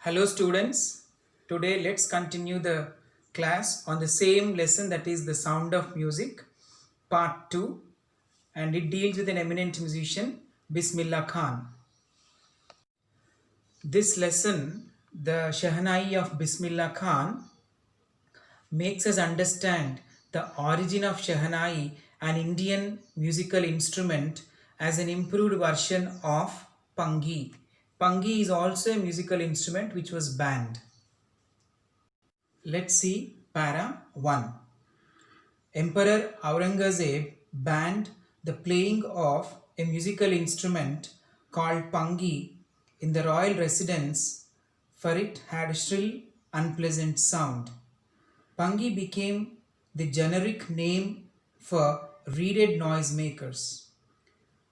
Hello students, today let's continue the class on the same lesson, that is the sound of music part 2, and it deals with an eminent musician Bismillah Khan. This lesson, the Shahnai of Bismillah Khan, makes us understand the origin of Shahnai, an Indian musical instrument, as an improved version of Pangi. Pangi is also a musical instrument which was banned. Let's see para 1. Emperor Aurangzeb banned the playing of a musical instrument called Pangi in the royal residence, for it had a shrill, unpleasant sound. Pangi became the generic name for reeded noisemakers.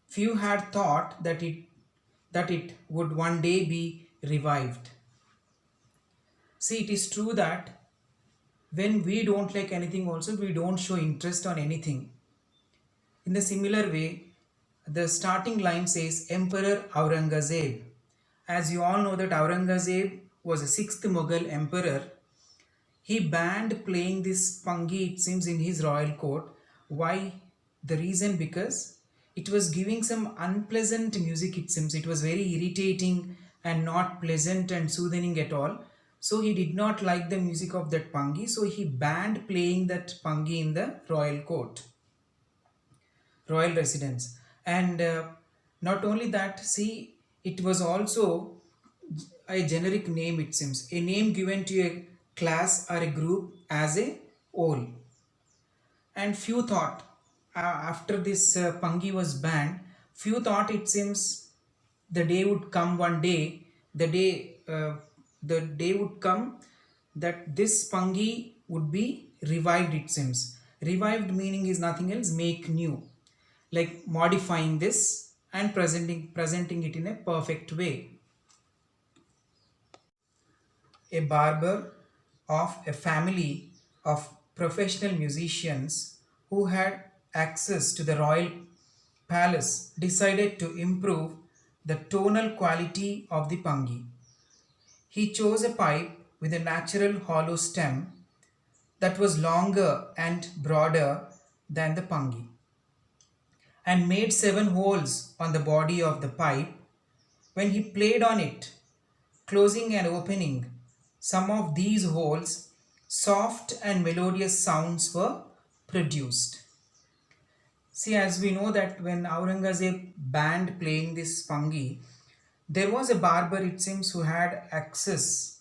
Few had thought that it would one day be revived. See, it is true that when we don't like anything also, we don't show interest on anything. In the similar way, the starting line says Emperor Aurangzeb. As you all know that Aurangzeb was a 6th Mughal emperor. He banned playing this Pangi, it seems, in his royal court. Why? The reason, because it was giving some unpleasant music, it seems. It was very irritating and not pleasant and soothing at all. So he did not like the music of that Pangi, so he banned playing that Pangi in the royal court, royal residence. And not only that, see, it was also a generic name, it seems, a name given to a class or a group as a whole. And few thought, after this Pangi was banned, few thought, it seems, the day would come one day, the day would come that this Pangi would be revived, it seems. Revived meaning is nothing else, make new, like modifying this and presenting it in a perfect way. A barber of a family of professional musicians who had access to the royal palace decided to improve the tonal quality of the Pangi. He chose a pipe with a natural hollow stem that was longer and broader than the Pangi, and made 7 holes on the body of the pipe. When he played on it, closing and opening some of these holes, soft and melodious sounds were produced. See, as we know that when Aurangzeb banned playing this Pangi, there was a barber, it seems, who had access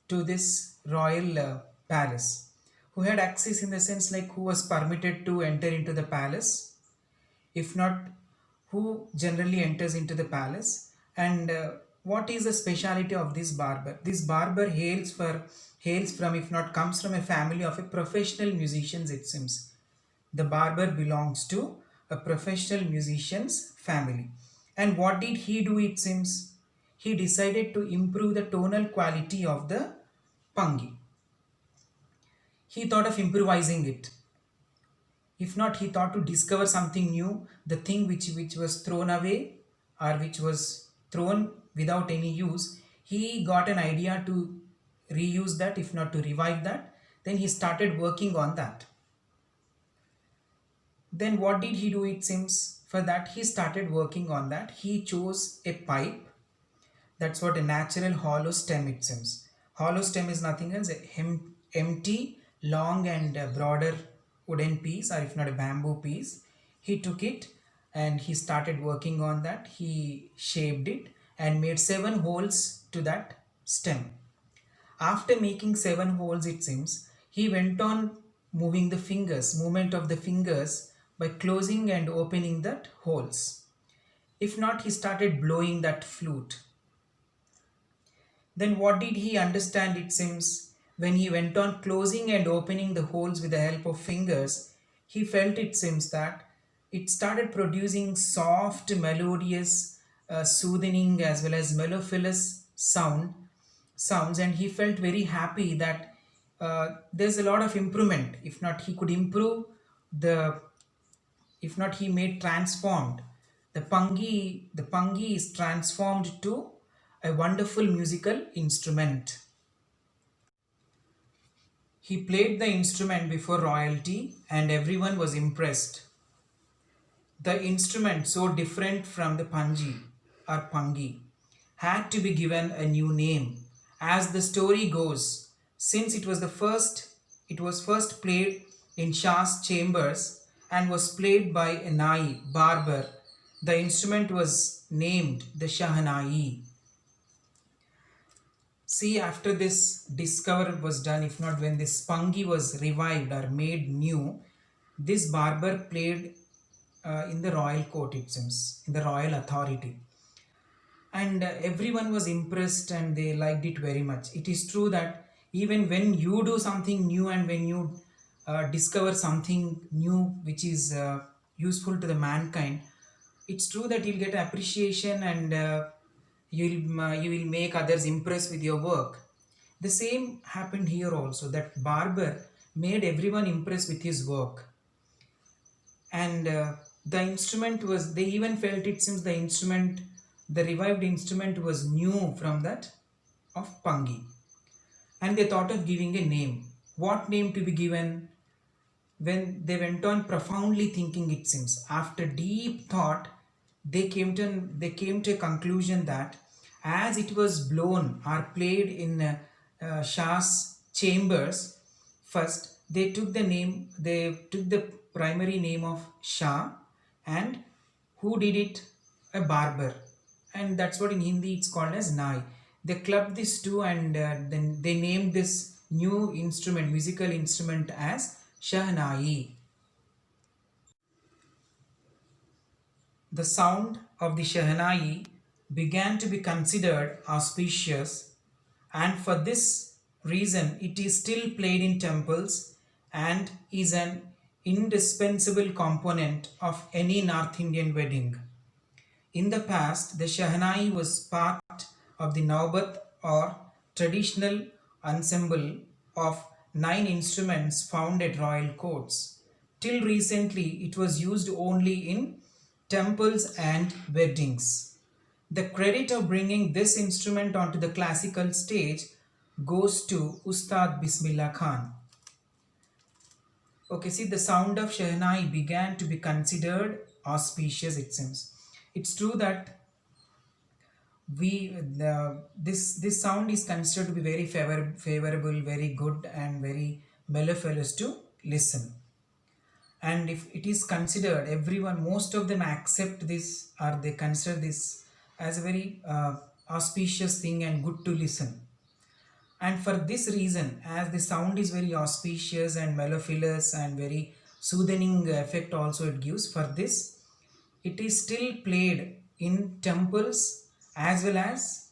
to this royal palace. Who had access in the sense like who was permitted to enter into the palace, if not, who generally enters into the palace. And what is the speciality of this barber? This barber hails from, if not comes from, a family of a professional musicians, it seems. The barber belongs to a professional musician's family. And what did he do, it seems? He decided to improve the tonal quality of the Pangi. He thought of improvising it. If not, he thought to discover something new, the thing which was thrown away or which was thrown without any use. He got an idea to reuse that, if not to revive that. Then he started working on that. Then what did he do, it seems? For that, he started working on that. He chose a pipe. That's what a natural hollow stem, it seems. Hollow stem is nothing else, an empty, long and broader wooden piece, or if not a bamboo piece. He took it and he started working on that. He shaped it and made 7 holes to that stem. After making 7 holes, it seems, he went on movement of the fingers by closing and opening that holes. If not, he started blowing that flute. Then what did he understand, it seems? When he went on closing and opening the holes with the help of fingers, he felt, it seems, that it started producing soft, melodious, soothing as well as mellifluous sounds, and he felt very happy that there's a lot of improvement. If not, he could improve if not, he made transformed. The Pangi is transformed to a wonderful musical instrument. He played the instrument before royalty and everyone was impressed. The instrument, so different from the pangi, had to be given a new name. As the story goes, since it was first played in Shah's chambers and was played by a Nai barber, the instrument was named the Shahnai. See, after this discovery was done, if not when this Pangi was revived or made new, this barber played in the royal court, it seems, in the royal authority. And everyone was impressed and they liked it very much. It is true that even when you do something new and when you discover something new which is useful to the mankind, it's true that you'll get appreciation and you will make others impressed with your work. The same happened here also, that barber made everyone impressed with his work. And the instrument was, they even felt it seems the instrument, the revived instrument was new from that of Pangi. And they thought of giving a name. What name to be given? When they went on profoundly thinking, it seems, after deep thought, they came to a conclusion that as it was blown or played in Shah's chambers, first they took the primary name of Shah, and who did it? A barber, and that's what in Hindi it's called as Nai. They clubbed these two and then they named this new instrument, musical instrument, as Shahnai. The sound of the Shahnai began to be considered auspicious, and for this reason it is still played in temples and is an indispensable component of any North Indian wedding. In the past, the Shahnai was part of the Naubat or traditional ensemble of 9 instruments found at royal courts. Till recently, it was used only in temples and weddings. The credit of bringing this instrument onto the classical stage goes to Ustad Bismillah Khan. Okay, see, the sound of Shahnai began to be considered auspicious, it seems. It's true that this sound is considered to be very favorable, very good, and very mellifluous to listen. And if it is considered, everyone, most of them accept this, or they consider this as a very auspicious thing and good to listen. And for this reason, as the sound is very auspicious and mellifluous and very soothing effect also it gives, for this it is still played in temples, as well as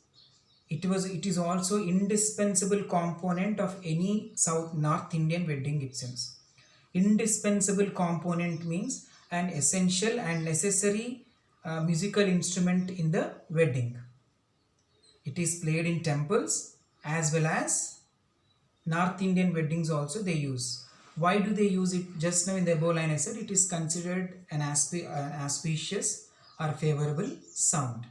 it is also indispensable component of any North Indian wedding, it seems. Indispensable component means an essential and necessary musical instrument in the wedding. It is played in temples as well as North Indian weddings also they use. Why do they use it? Just now in the above line I said it is considered an auspicious or favorable sound.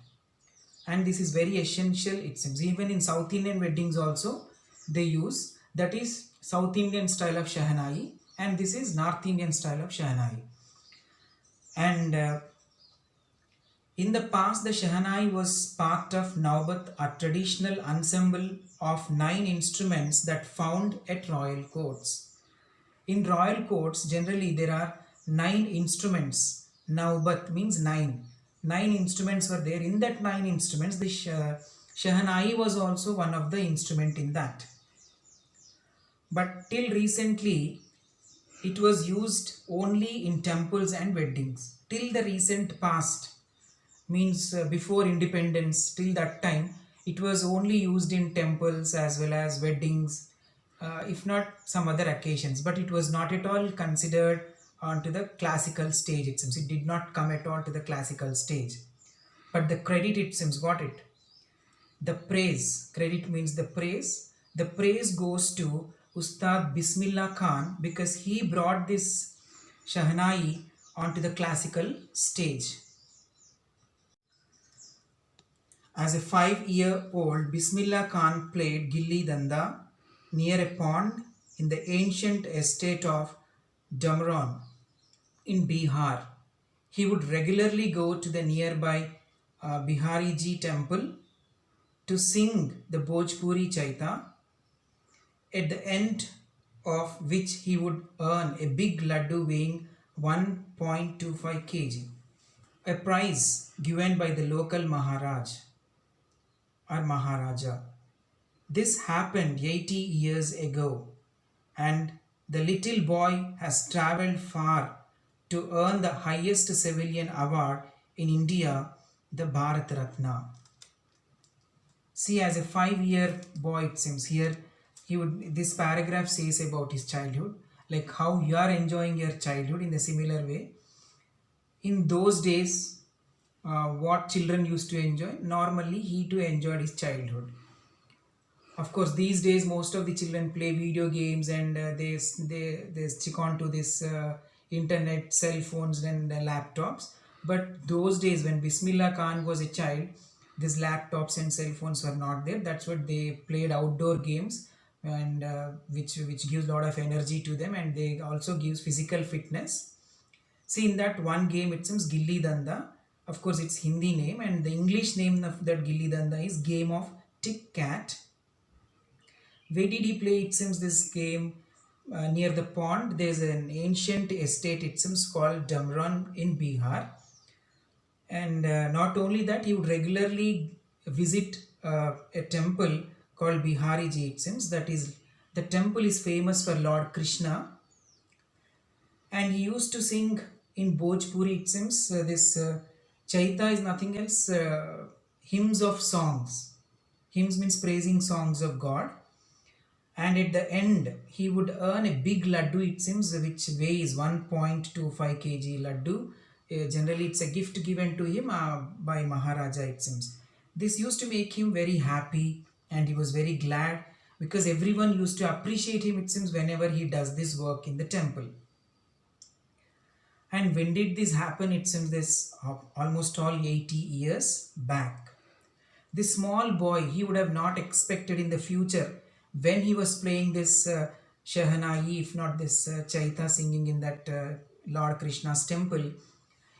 And this is very essential, it seems. Even in South Indian weddings also they use, that is South Indian style of Shahnai, and this is North Indian style of Shahnai. And in the past, the Shahnai was part of Naubat, a traditional ensemble of 9 instruments that found at royal courts. In royal courts, generally there are 9 instruments. Naubat means 9. 9 instruments were there. In that 9 instruments, the Shahnai was also one of the instrument in that. But till recently, it was used only in temples and weddings. Till the recent past, means before independence, till that time, it was only used in temples as well as weddings, if not some other occasions. But it was not at all considered onto the classical stage, it seems. It did not come at all to the classical stage. But the credit, it seems, got it. The praise, credit means the praise goes to Ustad Bismillah Khan, because he brought this Shahnai onto the classical stage. As a 5-year-old, Bismillah Khan played Gilli Danda near a pond in the ancient estate of Damron in Bihar. He would regularly go to the nearby Bihariji temple to sing the Bhojpuri Chaita, at the end of which he would earn a big laddu weighing 1.25 kg, a prize given by the local Maharaj or Maharaja. This happened 80 years ago, and the little boy has traveled far to earn the highest civilian award in India, the Bharat Ratna. See, as a 5-year boy, it seems here this paragraph says about his childhood, like how you are enjoying your childhood in a similar way. In those days, what children used to enjoy, normally he too enjoyed his childhood. Of course, these days most of the children play video games, and they stick on to this internet, cell phones and laptops. But those days when Bismillah Khan was a child, these laptops and cell phones were not there. That's what they played outdoor games, and which gives a lot of energy to them, and they also gives physical fitness. See, in that one game it seems Gilli Danda. Of course, it's Hindi name, and the English name of that Gilli Danda is Game of Tic Cat. Where did he play? It seems this game near the pond. There's an ancient estate, it seems, called Damran in Bihar. And not only that, he would regularly visit a temple called Bihariji, it seems. That is, the temple is famous for Lord Krishna. And he used to sing in Bhojpuri, it seems. This Chaita is nothing else, hymns of songs. Hymns means praising songs of God. And at the end, he would earn a big laddu, it seems, which weighs 1.25 kg laddu. Generally, it's a gift given to him by Maharaja, it seems. This used to make him very happy, and he was very glad because everyone used to appreciate him, it seems, whenever he does this work in the temple. And when did this happen? It seems this almost all 80 years back. This small boy, he would have not expected in the future, when he was playing this Shahanai, if not this Chaita singing in that Lord Krishna's temple,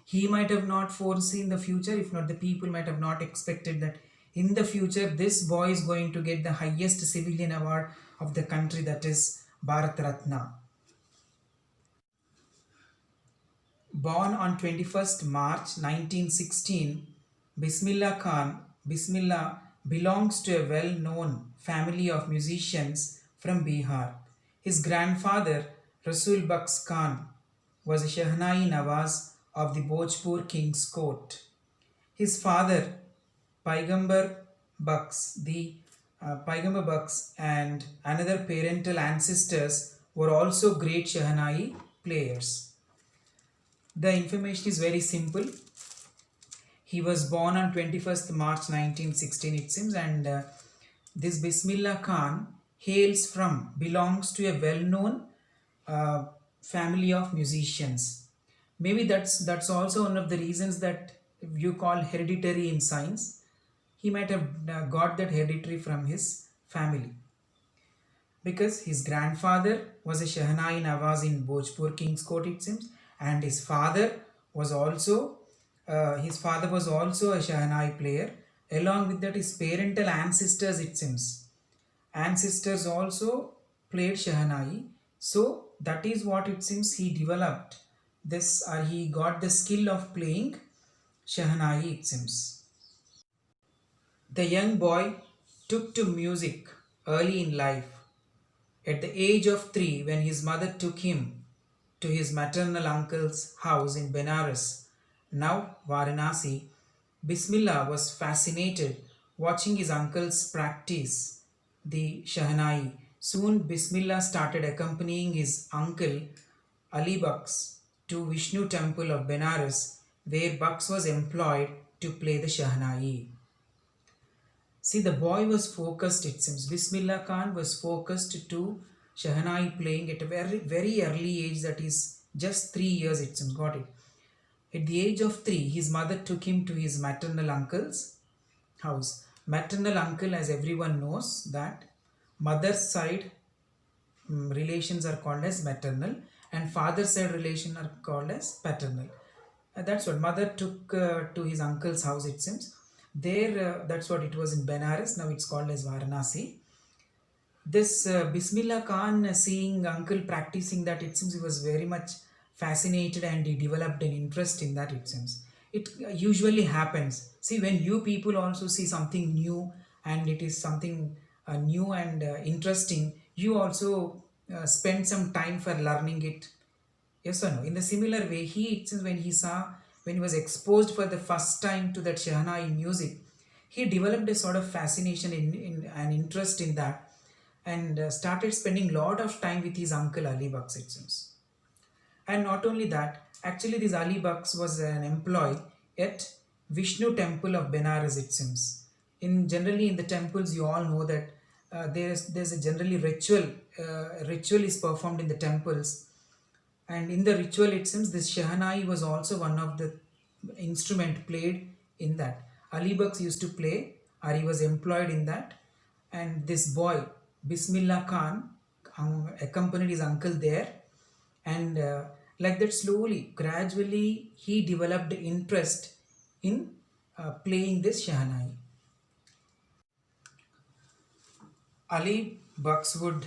he might have not foreseen the future. If not, the people might have not expected that in the future this boy is going to get the highest civilian award of the country, that is Bharat Ratna. Born on 21st March 1916, Bismillah Khan, Bismillah belongs to a well-known family of musicians from Bihar. His grandfather, Rasul Baks Khan, was a Shahnai Nawaz of the Bhojpur King's court. His father, Paigambar Baks, Paigambar Baks and another parental ancestors were also great Shahnai players. The information is very simple. He was born on 21st March 1916, it seems, and this Bismillah Khan belongs to a well-known family of musicians. Maybe that's also one of the reasons that you call hereditary in science. He might have got that hereditary from his family, because his grandfather was a Shahnai Nawaz in Bhojpur King's court, it seems, and his father was also a Shahnai player. Along with that, his parental ancestors, it seems, ancestors also played Shahnai. So that is what it seems he developed this, or he got the skill of playing Shahnai, it seems. The young boy took to music early in life. At the age of 3, when his mother took him to his maternal uncle's house in Benares, now Varanasi, Bismillah was fascinated watching his uncles practice the Shahnai. Soon Bismillah started accompanying his uncle Ali Baks to Vishnu temple of Benares, where Baks was employed to play the Shahnai. See, the boy was focused, it seems. Bismillah Khan was focused to Shahnai playing at a very, very early age, that is just 3 years, it seems. Got it. At the age of 3, his mother took him to his maternal uncle's, house. Maternal uncle, as everyone knows, that mother's side relations are called as maternal, and father's side relation are called as paternal. That's what mother took to his uncle's house, it seems. There, that's what it was in Benares. Now it's called as Varanasi. This Bismillah Khan, seeing uncle practicing that, it seems he was very much fascinated and he developed an interest in that, it seems. It usually happens. See, when you people also see something new and it is something new and interesting, you also spend some time for learning it. Yes or no? In the similar way, it seems when he was exposed for the first time to that Shehnai music, he developed a sort of fascination in an interest in that, and started spending a lot of time with his uncle Ali Bux, it seems. And not only that, actually this Ali Bux was an employee at Vishnu temple of Benares, it seems. Generally in the temples, you all know that there's a generally ritual is performed in the temples, and in the ritual it seems this Shehnai was also one of the instrument played in that. Ali Bux used to play, or he was employed in that, and this boy Bismillah Khan accompanied his uncle there, and like that slowly, gradually he developed interest in playing this Shehnai. Ali Bux would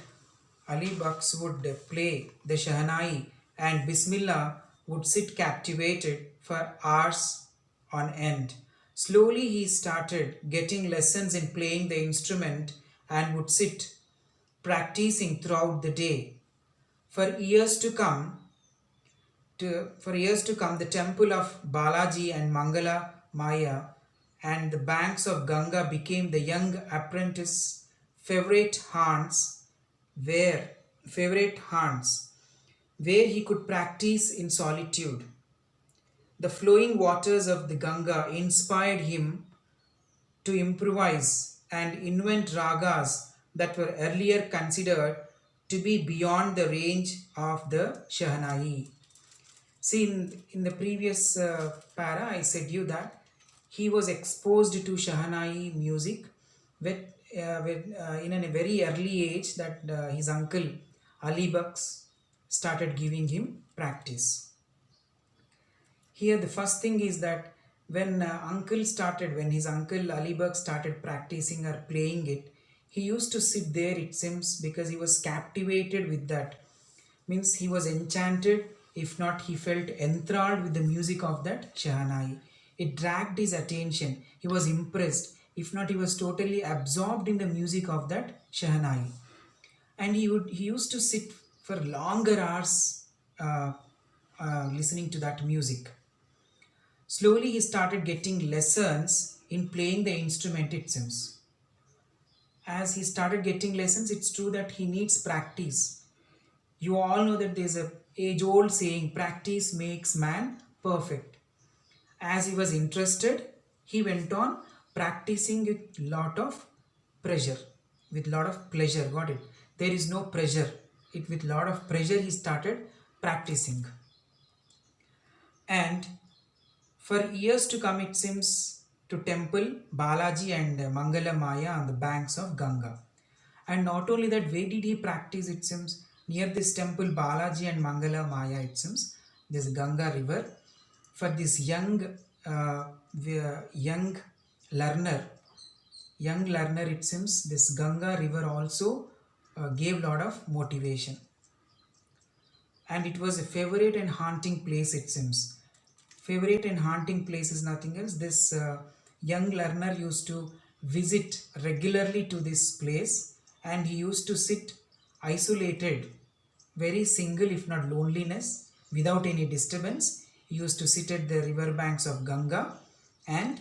Ali Bux would play the Shehnai, and Bismillah would sit captivated for hours on end. Slowly he started getting lessons in playing the instrument and would sit practicing throughout the day. For years to come, the temple of Balaji and Mangala Maya and the banks of Ganga became the young apprentice where favorite haunts where he could practice in solitude. The flowing waters of the Ganga inspired him to improvise and invent ragas that were earlier considered to be beyond the range of the Shehnai. See, in the previous para, I said you that he was exposed to Shehnai music in a very early age, that his uncle Ali Bux started giving him practice. Here the first thing is that when his uncle Ali Bux started practicing or playing it, he used to sit there, it seems, because he was captivated with that. Means he was enchanted, if not he felt enthralled with the music of that Shehnai. It dragged his attention. He was impressed, if not he was totally absorbed in the music of that Shehnai. And he used to sit for longer hours listening to that music. Slowly he started getting lessons in playing the instrument, it seems. As he started getting lessons, it's true that he needs practice. You all know that there's a age-old saying, practice makes man perfect. As he was interested, he went on practicing with lot of pleasure. Got it? There is no pressure. With lot of pressure he started practicing. And for years to come, it seems, to temple Balaji and Mangala Maya on the banks of Ganga. And not only that, where did he practice, it seems? Near this temple Balaji and Mangala Maya, it seems, this Ganga river. For this young learner, it seems, this Ganga river also gave lot of motivation. And it was a favorite and haunting place, it seems. Favorite and haunting place is nothing else. This young learner used to visit regularly to this place, and he used to sit isolated, very single, if not loneliness, without any disturbance. He used to sit at the river banks of Ganga, and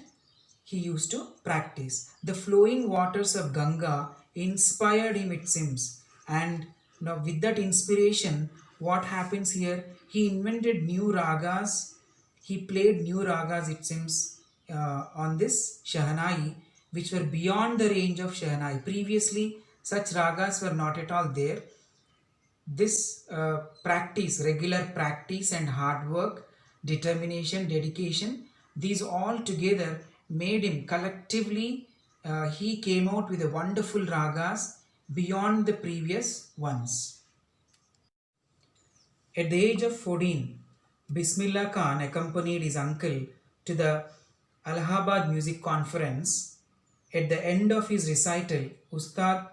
he used to practice. The flowing waters of Ganga inspired him, it seems. And now with that inspiration, what happens here? He invented new ragas. He played new ragas, it seems, on this Shehnai, which were beyond the range of Shehnai. Previously, such ragas were not at all there. This regular practice and hard work, determination, dedication, these all together made him collectively, he came out with a wonderful ragas beyond the previous ones. At the age of 14, Bismillah Khan accompanied his uncle to the Allahabad Music Conference. At the end of his recital, Ustad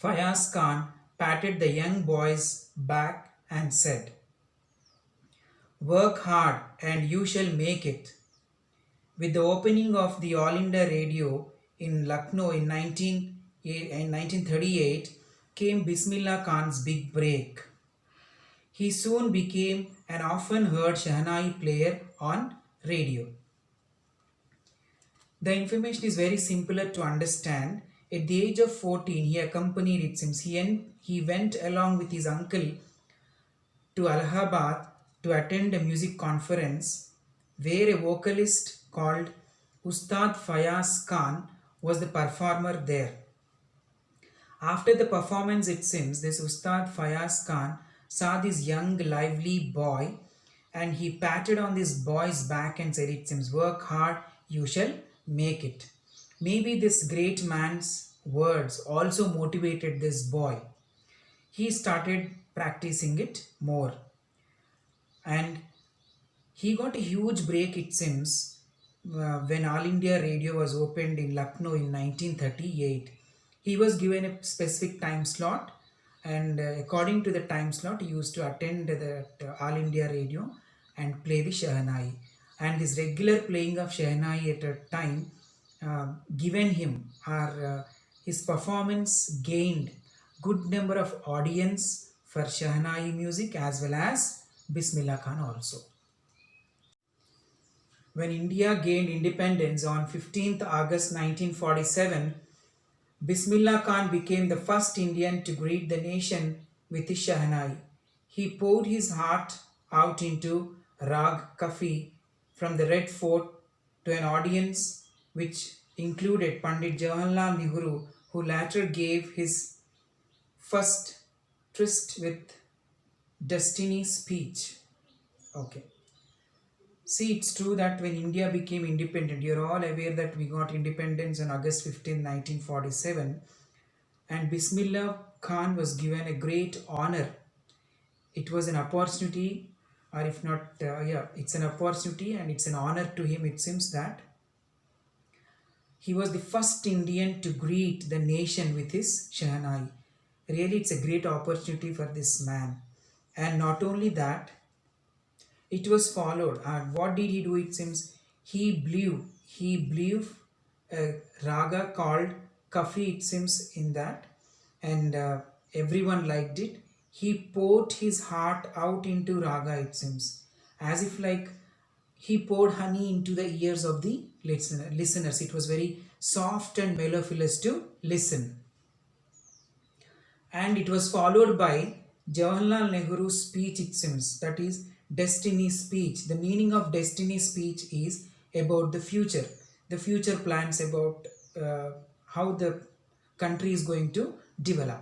Fayaz Khan patted the young boy's back and said, "Work hard and you shall make it." With the opening of the All India Radio in Lucknow in 1938 came Bismillah Khan's big break. He soon became an often heard Shahnai player on radio. The information is very simpler to understand. At the age of 14, he accompanied, it seems, he went along with his uncle to Allahabad to attend a music conference where a vocalist called Ustad Fayaz Khan was the performer there. After the performance, it seems, this Ustad Fayaz Khan saw this young, lively boy and he patted on this boy's back and said, "It seems, work hard, you shall make it." Maybe this great man's words also motivated this boy. He started practicing it more. And he got a huge break, it seems, when All India Radio was opened in Lucknow in 1938. He was given a specific time slot, and according to the time slot, he used to attend the All India Radio and play the Shahnai. And his regular playing of Shahnai at a time given him, his performance gained good number of audience for Shahnai music as well as Bismillah Khan also. When India gained independence on 15th August 1947, Bismillah Khan became the first Indian to greet the nation with his Shahnai. He poured his heart out into Rag Kafi from the Red Fort to an audience which included Pandit Jawaharlal Nehru, who later gave his first tryst with destiny speech. Okay. See, it's true that when India became independent, you're all aware that we got independence on August 15, 1947, and Bismillah Khan was given a great honor. It was an opportunity, or if not, it's an opportunity and it's an honor to him. It seems that he was the first Indian to greet the nation with his Shahnai. Really, it's a great opportunity for this man. And not only that, it was followed. And what did he do? It seems he blew a raga called Kafi, it seems, in that, and everyone liked it. He poured his heart out into raga, it seems, as if like he poured honey into the ears of the listeners. It was very soft and mellifluous to listen. And it was followed by Jawaharlal Nehru's speech, it seems, that is destiny speech. The meaning of destiny speech is about the future plans, about how the country is going to develop.